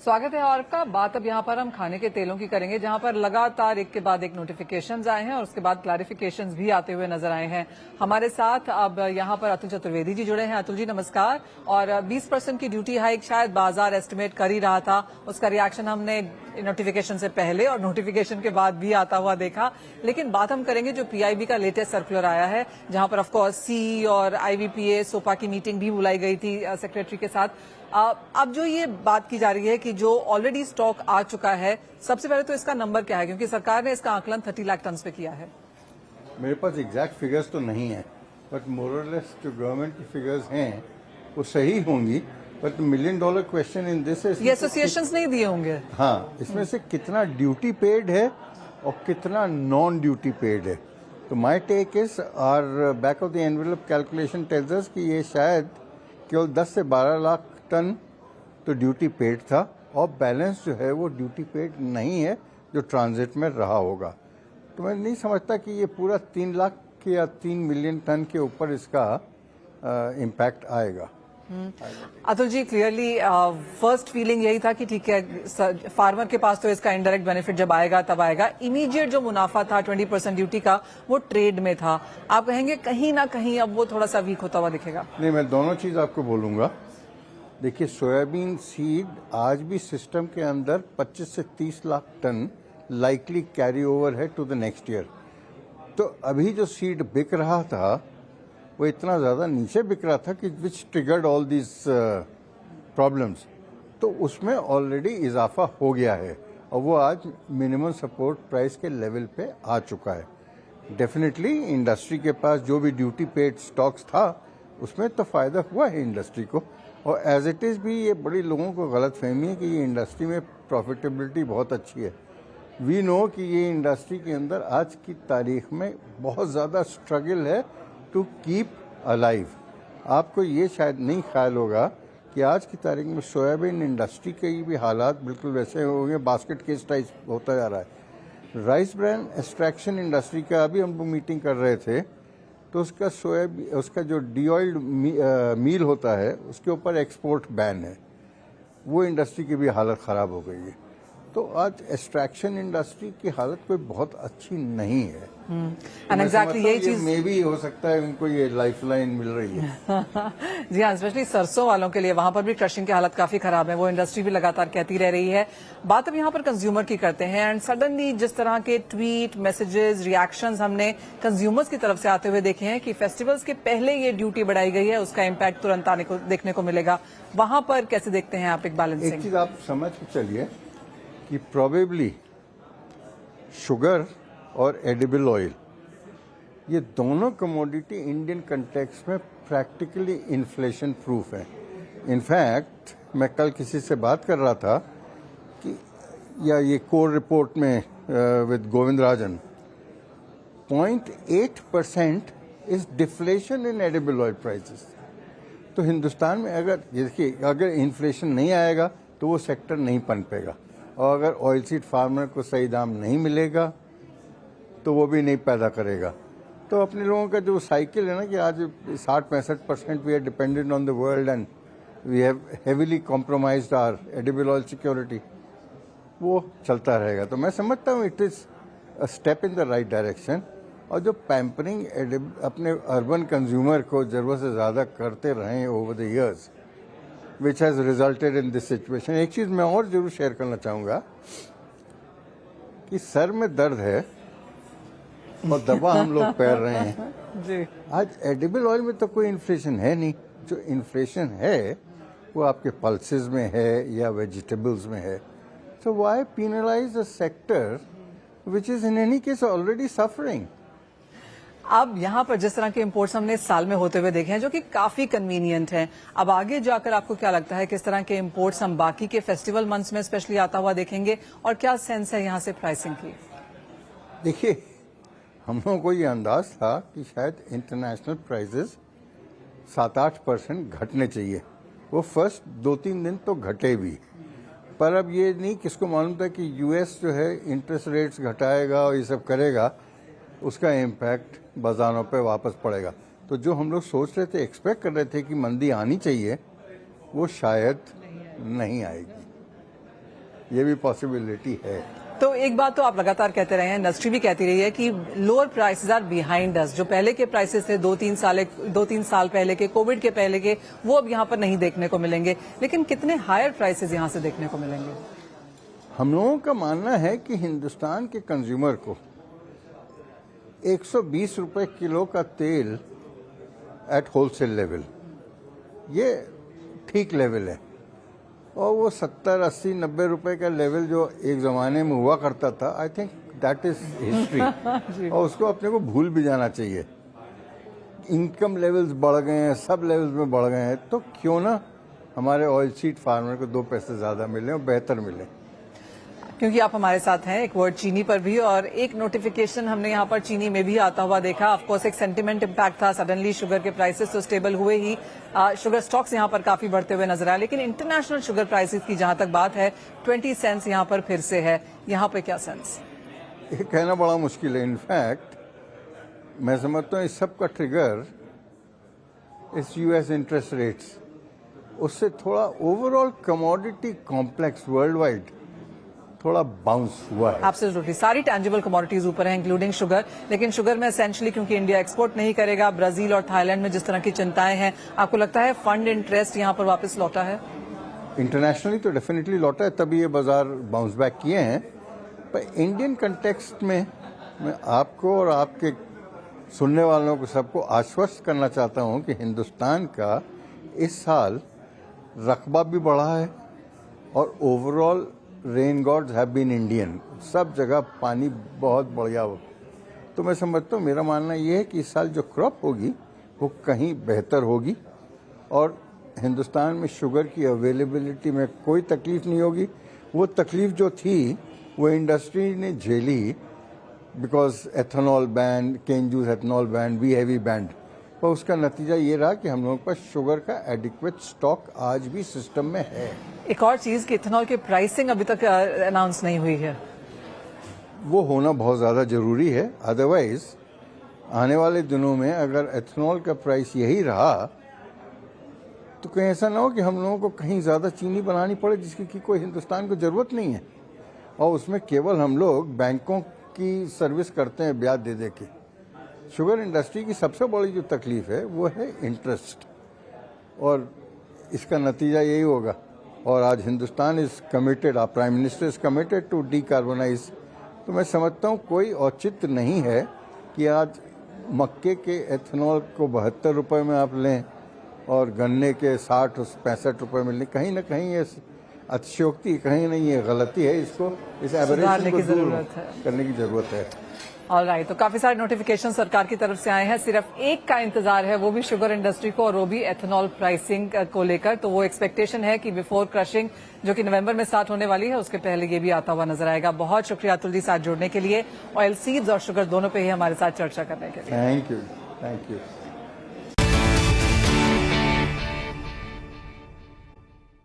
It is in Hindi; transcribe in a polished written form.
स्वागत है। और का बात अब यहाँ पर हम खाने के तेलों की करेंगे, जहाँ पर लगातार एक के बाद एक नोटिफिकेशंस आए हैं और उसके बाद क्लैरिफिकेशंस भी आते हुए नजर आए हैं। हमारे साथ अब यहाँ पर अतुल चतुर्वेदी जी जुड़े हैं। अतुल जी नमस्कार। और 20% की ड्यूटी हाइक शायद बाजार एस्टिमेट कर ही रहा था, उसका रिएक्शन हमने नोटिफिकेशन से पहले और नोटिफिकेशन के बाद भी आता हुआ देखा। लेकिन बात हम करेंगे जो पीआईबी का लेटेस्ट सर्कुलर आया है, जहां पर ऑफकोर्स सी और आईवीपीए सोपा की मीटिंग भी बुलाई गई थी सेक्रेटरी के साथ। अब जो ये बात की जा रही है कि जो ऑलरेडी स्टॉक आ चुका है, सबसे पहले तो इसका नंबर क्या है, क्योंकि सरकार ने इसका आकलन 30 लाख टन पे किया है। मेरे पास एग्जैक्ट फिगर्स तो नहीं है, बट मोरलेस जो गवर्नमेंट की फिगर्स हैं वो सही होंगी। But $1 million question in this है, ये एसोसिएशंस नहीं दिए होंगे। हाँ, इसमें से कितना ड्यूटी पेड है और कितना नॉन ड्यूटी पेड है। तो my take is our back of the envelope calculation tells us कि ये शायद केवल 10 से 12 लाख टन तो ड्यूटी पेड था और बैलेंस जो है वो ड्यूटी पेड नहीं है, जो ट्रांजिट में रहा होगा। तो मैं नहीं समझता कि ये पूरा 3 लाख या 3 मिलियन टन के ऊपर इसका इम्पैक्ट आएगा। Atul ji, clearly first feeling यही था कि ठीक है, फार्मर के पास तो इसका इनडायरेक्ट बेनिफिट जब आएगा तब आएगा। इमीडिएट जो मुनाफा था 20% ड्यूटी का, वो ट्रेड में था। आप कहेंगे कहीं ना कहीं अब वो थोड़ा सा वीक होता हुआ दिखेगा? नहीं, मैं दोनों चीज आपको बोलूंगा। देखिए, सोयाबीन सीड आज भी सिस्टम के अंदर 25 से 30 lakh ton likely carry over है टू द नेक्स्ट ईयर। तो अभी जो सीड बिक रहा था वो इतना ज्यादा नीचे बिक रहा था कि विच ट्रिगर्ड ऑल दीज प्रॉब्लम्स। तो उसमें ऑलरेडी इजाफा हो गया है और वो आज मिनिमम सपोर्ट प्राइस के लेवल पे आ चुका है। डेफिनेटली इंडस्ट्री के पास जो भी ड्यूटी पेड स्टॉक्स था उसमें तो फायदा हुआ है इंडस्ट्री को। और एज इट इज भी ये बड़ी लोगों को गलत फहमी है कि ये इंडस्ट्री में प्रॉफिटेबिलिटी बहुत अच्छी है। वी नो कि ये इंडस्ट्री के अंदर आज की तारीख में बहुत ज़्यादा स्ट्रगल है टू कीप अलाइव। आपको ये शायद नहीं ख्याल होगा कि आज की तारीख में सोयाबीन इंडस्ट्री के भी हालात बिल्कुल वैसे हो गए, बास्केट केस टाइप होता जा रहा है। राइस ब्रांड एक्सट्रैक्शन इंडस्ट्री का अभी हम लोग मीटिंग कर रहे थे, तो उसका सोयाबीन, उसका जो डीऑइल्ड मील होता है उसके ऊपर एक्सपोर्ट बैन है। वो इंडस्ट्री की भी हालत ख़राब हो गई है। तो आज एक्सट्रैक्शन इंडस्ट्री की हालत कोई बहुत अच्छी नहीं है। एंड एग्जैक्टली यही चीज में भी हो सकता है उनको ये लाइफलाइन मिल रही है। जी हाँ, स्पेशली सरसों वालों के लिए वहां पर भी क्रशिंग की हालत काफी खराब है। वो इंडस्ट्री भी लगातार कहती रह रही है। बात अब यहाँ पर कंज्यूमर की करते हैं। एंड सडनली जिस तरह के ट्वीट, मैसेजेस, रिएक्शंस हमने कंज्यूमर्स की तरफ से आते हुए देखे हैं कि फेस्टिवल्स के पहले ये ड्यूटी बढ़ाई गई है, उसका इम्पैक्ट तुरंत आने को देखने को मिलेगा। वहां पर कैसे देखते हैं आप एक बैलेंसिंग? एक चीज आप समझ के चलिए कि प्रोबेबली शुगर और एडिबल ऑयल, ये दोनों कमोडिटी इंडियन कंटेक्स्ट में प्रैक्टिकली इन्फ्लेशन प्रूफ है। इनफैक्ट मैं कल किसी से बात कर रहा था कि या ये कोर रिपोर्ट में with Govind Rajan 0.8% is deflation in edible oil prices. तो हिंदुस्तान में अगर देखिए, अगर इन्फ्लेशन नहीं आएगा तो वो सेक्टर नहीं पनपेगा, और अगर ऑयल सीड फार्मर को सही दाम नहीं मिलेगा तो वो भी नहीं पैदा करेगा। तो अपने लोगों का जो साइकिल है ना कि आज 60-65% we are dependent on the world and we have heavily compromised our edible oil security, वो चलता रहेगा। तो मैं समझता हूँ it is a step in the right direction. और जो पैम्परिंग अपने अर्बन कंज्यूमर को जरूरत से ज़्यादा करते रहे over the years, which has resulted in this situation। एक चीज मैं और जरूर शेयर करना चाहूंगा कि सर में दर्द है और दवा हम लोग पैर रहे हैं जी। आज एडिबल ऑयल में तो कोई इन्फ्लेशन है नहीं। जो इन्फ्लेशन है वो आपके पल्सेस में है या वेजिटेबल्स में है। So why penalised a sector which is in any case already suffering. अब यहाँ पर जिस तरह के इंपोर्ट्स हमने इस साल में होते हुए देखे हैं, जो कि काफी कन्वीनियंट हैं, अब आगे जाकर आपको क्या लगता है किस तरह के इंपोर्ट्स हम बाकी के फेस्टिवल मंथ्स में स्पेशली आता हुआ देखेंगे, और क्या सेंस है यहाँ से प्राइसिंग की? देखिए, हम लोगों को ये अंदाज था कि शायद इंटरनेशनल प्राइसेस 7-8% घटने चाहिए। वो फर्स्ट 2-3 दिन तो घटे भी, पर अब ये नहीं किसको मालूम था कि यूएस जो है इंटरेस्ट रेट्स घटाएगा और ये सब करेगा, उसका इम्पैक्ट बाजारों पे वापस पड़ेगा। तो जो हम लोग सोच रहे थे, एक्सपेक्ट कर रहे थे कि मंदी आनी चाहिए, वो शायद नहीं आएगी। ये भी पॉसिबिलिटी है। तो एक बात तो आप लगातार कहते रहे हैं, इंडस्ट्री भी कहती रही है कि lower prices are behind us. जो पहले के प्राइसेस थे 2-3 साल पहले के, कोविड के पहले के, वो अब यहाँ पर नहीं देखने को मिलेंगे। लेकिन कितने हायर प्राइसेस यहाँ से देखने को मिलेंगे? हम लोगों का मानना है कि हिंदुस्तान के कंज्यूमर को 120 रुपए किलो का तेल एट होलसेल लेवल, ये ठीक लेवल है। और वो 70, 80, 90 रुपए का लेवल जो एक जमाने में हुआ करता था, I think that is history. और उसको अपने को भूल भी जाना चाहिए। इनकम लेवल्स बढ़ गए हैं, सब लेवल्स में बढ़ गए हैं, तो क्यों ना हमारे ऑयल सीड फार्मर को 2 पैसे ज्यादा मिले और बेहतर मिले। क्योंकि आप हमारे साथ हैं, एक वर्ड चीनी पर भी, और एक नोटिफिकेशन हमने यहाँ पर चीनी में भी आता हुआ देखा। ऑफकोर्स एक सेंटिमेंट इम्पैक्ट था, सडनली शुगर के प्राइसेस तो स्टेबल हुए ही, शुगर स्टॉक्स यहाँ पर काफी बढ़ते हुए नजर आए। लेकिन इंटरनेशनल शुगर प्राइसेस की जहां तक बात है, 20 सेंट्स यहाँ पर फिर से है। यहाँ पे क्या सेंस? ये कहना बड़ा मुश्किल है। इनफैक्ट मैं समझता हूँ इस सब का ट्रिगर इस यूएस इंटरेस्ट रेट्स, उससे थोड़ा overall commodity complex world wide थोड़ा बाउंस हुआ है। एब्सोल्युटली, सारी टैंजिबल कमोडिटीज ऊपर है, इंक्लूडिंग शुगर। लेकिन शुगर में एसेंशियली क्योंकि इंडिया एक्सपोर्ट नहीं करेगा, ब्राजील और थाईलैंड में जिस तरह की चिंताएं हैं, आपको लगता है फंड इंटरेस्ट यहाँ पर वापस लौटा है? इंटरनेशनली तो डेफिनेटली लौटा है, तभी ये बाजार बाउंस बैक किए हैं। पर इंडियन कंटेक्स्ट में मैं आपको और आपके सुनने वालों को सबको आश्वस्त करना चाहता हूं कि हिंदुस्तान का इस साल रकबा भी बढ़ा है और overall rain gods have been Indian. सब जगह पानी बहुत बढ़िया हो। तो मैं समझता हूँ, मेरा मानना ये है कि इस साल जो क्रॉप होगी वो कहीं बेहतर होगी और हिंदुस्तान में शुगर की अवेलेबिलिटी में कोई तकलीफ नहीं होगी। वो तकलीफ जो थी वो इंडस्ट्री ने झेली, because ethanol ban, cane juice ethanol ban, B heavy banned. पर उसका नतीजा ये रहा कि हम लोगों के पास शुगर का एडिक्वेट स्टॉक आज भी सिस्टम में है। एक और चीज कि इथेनॉल की प्राइसिंग अभी तक अनाउंस नहीं हुई है, वो होना बहुत ज़्यादा ज़रूरी है। अदरवाइज आने वाले दिनों में अगर एथेनॉल का प्राइस यही रहा तो कहीं ऐसा ना हो कि हम लोगों को कहीं ज़्यादा चीनी बनानी पड़े जिसकी कि कोई हिंदुस्तान को ज़रूरत नहीं है, और उसमें केवल हम लोग बैंकों की सर्विस करते हैं ब्याज दे दे के। शुगर इंडस्ट्री की सबसे बड़ी जो तकलीफ है वो है इंटरेस्ट, और इसका नतीजा यही होगा। और आज Hindustan is committed, our prime minister is committed to decarbonise. तो मैं समझता हूँ कोई औचित्य नहीं है कि आज मक्के के एथेनॉल को 72 रुपये में आप लें और गन्ने के 60-65 रुपये में लें। कहीं ना कहीं ये अतिशयोक्ति, कहीं नहीं ये गलती है। इसको इस एबरेशन को दूर करने की जरूरत है। ऑलराइट, तो काफी सारे नोटिफिकेशन सरकार की तरफ से आए हैं। सिर्फ एक का इंतजार है, वो भी शुगर इंडस्ट्री को, और वो भी एथेनॉल प्राइसिंग को लेकर। तो वो एक्सपेक्टेशन है कि बिफोर क्रशिंग, जो कि नवंबर में स्टार्ट होने वाली है, उसके पहले ये भी आता हुआ नजर आएगा। बहुत शुक्रिया अतुल जी साथ जुड़ने के लिए, ऑयल सीड्स और शुगर दोनों पे ही हमारे साथ चर्चा करने के लिए। Thank you.